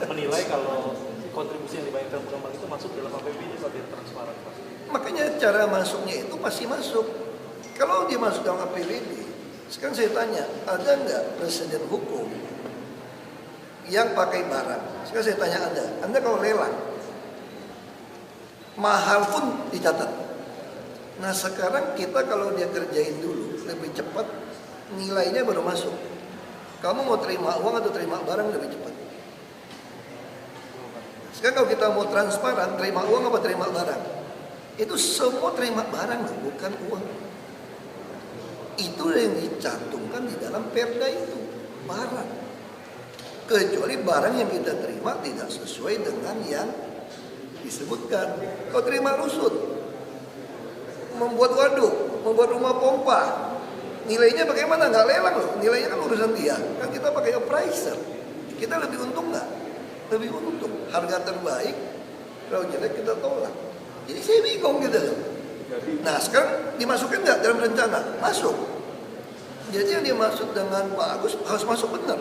menilai kalau kontribusi yang dibayarkan pengembang itu masuk dalam APBD atau biar transparan Pak? Makanya cara masuknya itu pasti masuk. Kalau dia masuk dalam APBD, sekarang saya tanya, ada nggak presiden hukum yang pakai barang? Sekarang saya tanya Anda kalau lelang, mahal pun dicatat. Nah sekarang kita kalau dia kerjain dulu, lebih cepat, nilainya baru masuk. Kamu mau terima uang atau terima barang lebih cepat. Sekarang kalau kita mau transparan, terima uang apa terima barang? Itu semua terima barang, bukan uang. Itu yang dicantumkan di dalam perda itu, barang. Kecuali barang yang kita terima tidak sesuai dengan yang disebutkan. Kalau terima rusut, membuat waduk, membuat rumah pompa, nilainya bagaimana? Nggak lelang loh, nilainya kan urusan dia. Kan kita pakai appraiser, kita lebih untung nggak? lebih untung. Harga terbaik, kalau jelek kita tolak. Jadi saya bingung gitu loh. Nah sekarang dimasukkan nggak dalam rencana? Masuk. Jadi yang dimaksud dengan Pak Agus harus masuk benar.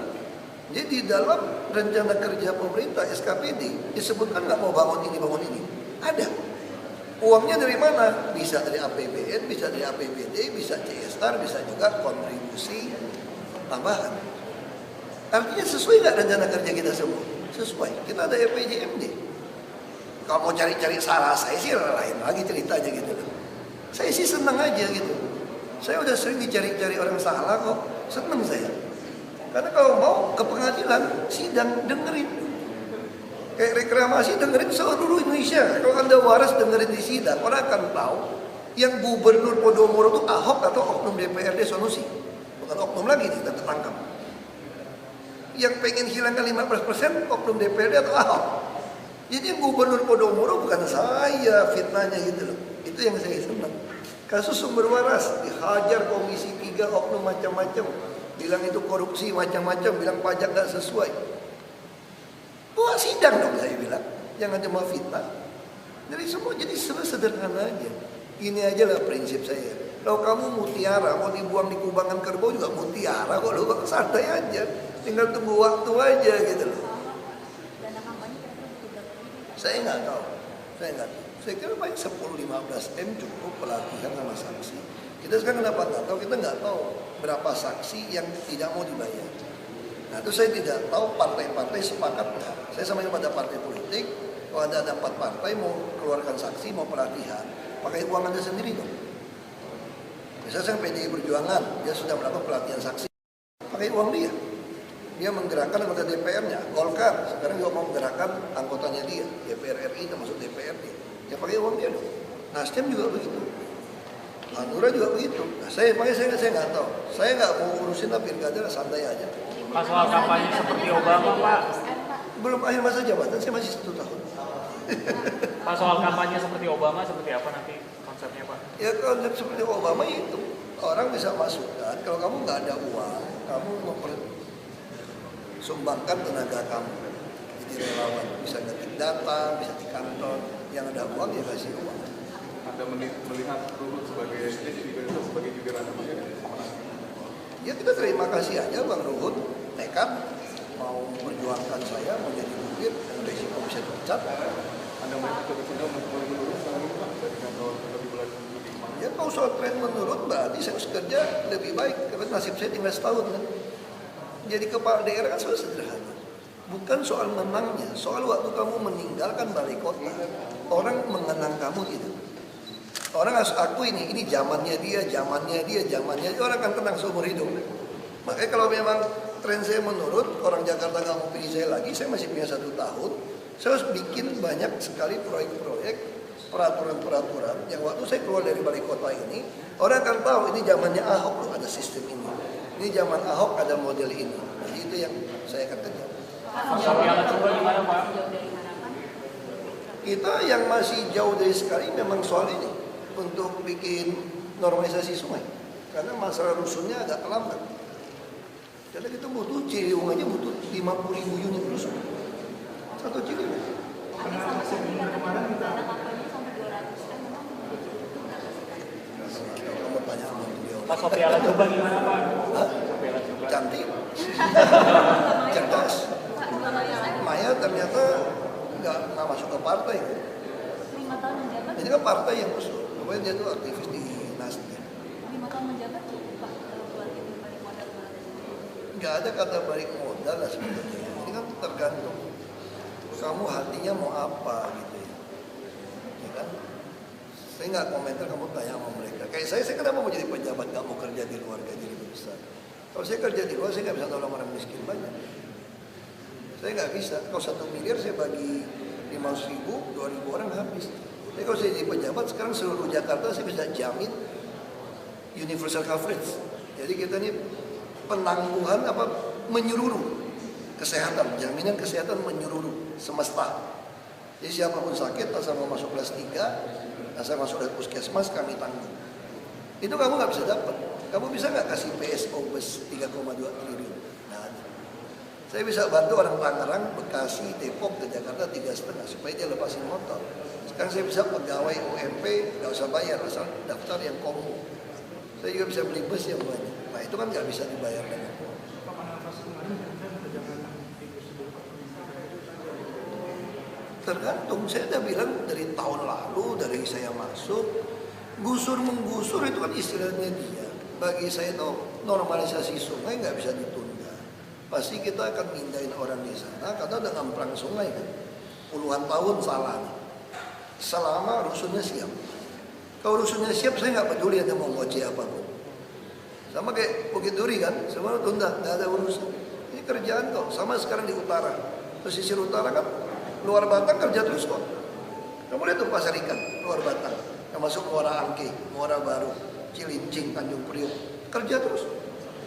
Jadi di dalam rencana kerja pemerintah SKPD disebutkan nggak mau bangun ini. Ada. Uangnya dari mana? Bisa dari APBN, bisa dari APBD, bisa CSR, bisa juga kontribusi tambahan. Artinya sesuai nggak rencana kerja kita semua? Sesuai. Kita ada RPJMD. Kalau mau cari-cari salah saya sih lain lagi ceritanya gitu. Saya sih senang aja gitu. Saya udah sering dicari-cari orang salah kok. Senang saya. Karena kalau mau ke pengadilan, sidang dengerin. Kayak reklamasi dengerin seluruh Indonesia. Kalau Anda waras dengerin di sidang, orang akan tahu yang Gubernur Podomoro itu Ahok atau oknum DPRD Sanusi. Bukan oknum lagi nih, kita tertangkap. Yang pengen hilangkan 15% oknum DPRD atau Ahok. Jadi yang Gubernur Podomoro bukan saya fitnahnya gitu loh. Itu yang saya senang. Kasus sumber waras dihajar Komisi 3 oknum macam-macam. Bilang itu korupsi macam-macam, bilang pajak nggak sesuai. Buat sidang dong saya bilang. Jangan cuma fitnah. Dari semua jadi sederhana aja. Ini aja lah prinsip saya. Kalau kamu mutiara mau dibuang di kubangan kerbau juga mutiara kok, lo santai aja. Tinggal tunggu waktu aja gitu loh. Saya nggak tahu. Saya kira paling 10-15 M cukup pelatihan sama saksi. Kita sekarang kenapa nggak tahu? Kita nggak tahu berapa saksi yang tidak mau dibayar. Nah itu saya tidak tahu partai-partai sepakat nggak. Saya sampaikan pada partai politik, kalau ada 4 partai mau keluarkan saksi, mau pelatihan, pakai uang Anda sendiri dong. Misalnya PDI Perjuangan, dia sudah melakukan pelatihan saksi, pakai uang dia. Dia menggerakkan anggota DPR-nya, Golkar sekarang juga mau menggerakkan anggotanya dia, DPR RI termasuk DPRD. Ya pakai uang dia dong. Nasdem juga begitu. Hanura juga begitu. Nah, saya nggak tahu. Saya nggak mau urusin pilkada, santai aja. Pak, soal kampanye seperti Obama, Pak. Belum akhir masa jabatan, saya masih 1 tahun. Pak, soal kampanye seperti Obama, seperti apa nanti konsepnya, Pak? Ya konsep seperti Obama itu orang bisa masukkan. Kalau kamu nggak ada uang, kamu sumbangkan tenaga kamu. Jadi relawan bisa ngetik data, bisa di kantor. Yang ada uang ya kasih uang. Anda melihat Ruhut sebagai jubir Anda Ya kita terima kasih aja Bang Ruhut nekat mau memperjuangkan saya menjadi jubir dan resiko bisa dipecat. Anda melihat itu sudah mulai menurun sekarang ini Pak dari tahun lebih belasan lebih kemana? Ya kalau soal tren menurun berarti saya harus kerja lebih baik karena nasib saya tinggal setahun kan. Jadi kepala daerah kan soal sederhana. Bukan soal menangnya, soal waktu kamu meninggalkan balai kota. Orang mengenang kamu itu. Orang harus akui ini zamannya dia, orang akan tenang seumur hidup. Makanya kalau memang tren saya menurun, orang Jakarta nggak mau pilih saya lagi, saya masih punya 1 tahun. Saya harus bikin banyak sekali proyek-proyek, peraturan-peraturan yang waktu saya keluar dari balai kota ini, orang akan tahu ini zamannya Ahok loh ada sistem ini. Ini zaman Ahok ada model ini. Jadi itu yang saya akan kerjakan. Kita yang masih jauh dari sekali memang soal ini untuk bikin normalisasi sungai karena masalah rusunnya agak lambat. Karena kita butuh Ciliwung aja butuh 50.000 unit rusun. 1 Ciliwung. Kamu tanya sama beliau. Pak Sophia Latjuba gimana Pak? Cantik, cerdas. Maya ternyata nggak masuk ke partai. 5 tahun menjabat. Ini kan partai yang usul. Pokoknya dia tuh aktivis di Nasdem. 5 tahun menjabat cukup Pak buat itu balik modal. Nggak ada kata balik modal lah sebetulnya. Ini kan tergantung kamu hatinya mau apa gitu ya. Ya kan? Saya nggak komentar, kamu tanya sama mereka. Kayak saya kenapa mau jadi pejabat, nggak mau kerja di luar gaji lebih besar. Kalau saya kerja di luar, saya nggak bisa tolong orang miskin banyak. Saya nggak bisa. Kalau 1 miliar saya bagi 500.000, 2.000 orang habis. Tapi kalau saya jadi pejabat sekarang seluruh Jakarta saya bisa jamin universal coverage. Jadi kita ini penangguhan menyeluruh kesehatan, jaminan kesehatan menyeluruh semesta. Jadi siapapun sakit asal mau masuk kelas 3, asal masuk dari puskesmas kami tanggung. Itu kamu nggak bisa dapat. Kamu bisa nggak kasih PSO bus 3,2 triliun? Nah, Saya bisa bantu orang Tangerang, Bekasi, Depok, ke Jakarta 3,5 supaya dia lepasin motor. Sekarang saya bisa pegawai UMP, nggak usah bayar, asal daftar yang komo. Saya juga bisa beli bus yang banyak. Nah itu kan nggak bisa dibayar dengan uang. Tergantung, saya udah bilang dari tahun lalu, dari saya masuk, gusur menggusur itu kan istilahnya dia. Bagi saya itu normalisasi sungai nggak bisa ditunda. Pasti kita akan mindahin orang di sana karena udah ngamplang sungai kan. Puluhan tahun salah nih. Selama rusunnya siap. Kalau rusunnya siap saya nggak peduli ada mau ngoceh apapun. Sama kayak Bukit Duri kan, semua tunda, nggak ada urusan. Ini kerjaan kok, sama sekarang di utara. Pesisir utara kan, luar Batang kerja terus kok. Kamu lihat tuh pasar ikan, luar Batang. Yang masuk Muara Angke, Muara Baru, Cilincing, Tanjung Priok. Kerja terus.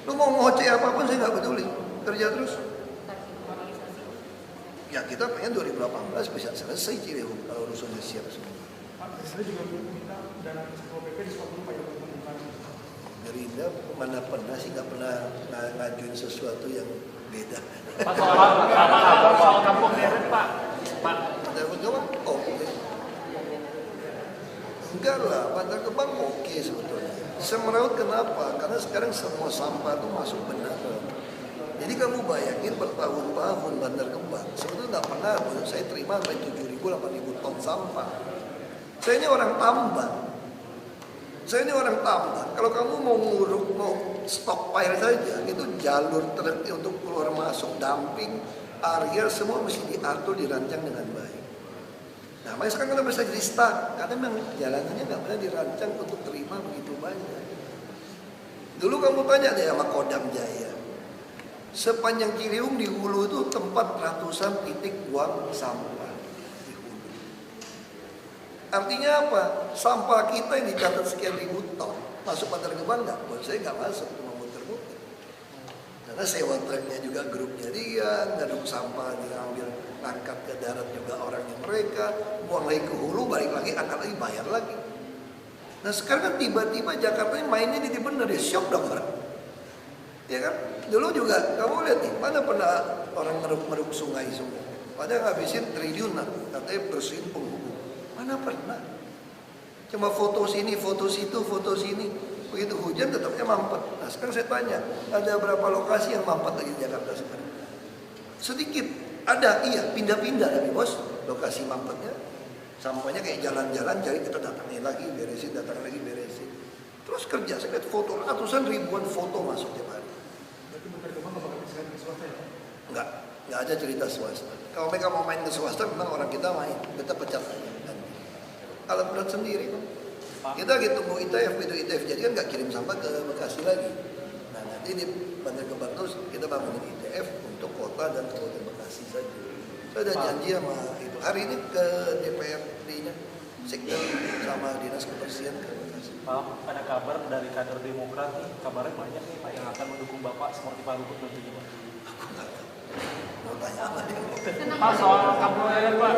Lu mau ngoceh apapun saya nggak peduli. Kerja terus. Ya kita pengen 2018 bisa selesai Ciliwung kalau rusunnya siap semua. Pak, saya juga minta dana Satpol PP di Sukabumi Pak yang menemukan. Gerindra mana pernah sih nggak pernah ngajuin sesuatu yang beda. Pak, soal kampung deret Pak. Pak. Oh, oke. Enggak lah, Bantar Gebang oke sebetulnya. Semeraut kenapa? Karena sekarang semua sampah itu masuk benar. Jadi kamu bayangin bertahun-tahun Bantar Gebang, sebetulnya nggak pernah saya terima sampai 7.000, 8.000 ton sampah. Saya ini orang tambang. Kalau kamu mau nguruk, mau stockpile saja, itu jalur truk untuk keluar masuk, dumping, area semua mesti diatur, dirancang dengan baik. Nah, makanya sekarang kita bisa jadi stuck, karena memang jalanannya nggak pernah dirancang untuk terima begitu banyak. Dulu kamu tanya deh sama Kodam Jaya. Sepanjang Ciliwung di hulu itu tempat ratusan titik buang sampah di hulu. Artinya apa? Sampah kita yang dicatat sekian ribu ton masuk Bantar Gebang nggak? Buat saya nggak masuk, cuma muter-muter. Karena sewa truknya juga grupnya dia, ngaduk sampah diambil angkat ke darat juga orangnya mereka, buang lagi ke hulu, balik lagi, angkat lagi, bayar lagi. Nah sekarang kan tiba-tiba Jakarta ini mainnya di bener ya, syok dong orang. Ya kan? Dulu juga, kamu lihat nih, mana pernah orang ngeruk-ngeruk sungai-sungai. Padahal ngabisin triliunan, katanya bersihin penghubung. Mana pernah? Cuma foto sini, foto situ, foto sini. Begitu hujan tetapnya mampet. Nah sekarang saya tanya, ada berapa lokasi yang mampet lagi di Jakarta sekarang? Sedikit. Ada, iya, pindah-pindah tapi bos, lokasi mampetnya. Sampahnya kayak jalan-jalan, jadi kita datangin lagi, beresin, datang lagi, beresin. Terus kerja, saya lihat foto, ratusan ribuan foto masuk tiap hari. Berarti Bantar Gebang nggak bakal bisa ke swasta ya? Nggak ada cerita swasta. Kalau mereka mau main ke swasta, memang orang kita main, kita pecat aja. Alat berat sendiri kok. Kita lagi tunggu ITF, itu ITF jadi kan nggak kirim sampah ke Bekasi lagi. Nah nanti di Bantar Gebang terus kita bangunin ITF untuk kota dan kabupaten Bekasi saja. Saya ada janji sama itu. Hari ini ke DPRD-nya, sektor sama Dinas Kebersihan ke Bekasi. Pak, ada kabar dari kader Demokrat nih, kabarnya banyak nih Pak yang akan mendukung Bapak seperti Pak Luhut nanti gimana? Aku nggak tahu. Mau tanya apa dia? Pak, soal kampung deret Pak.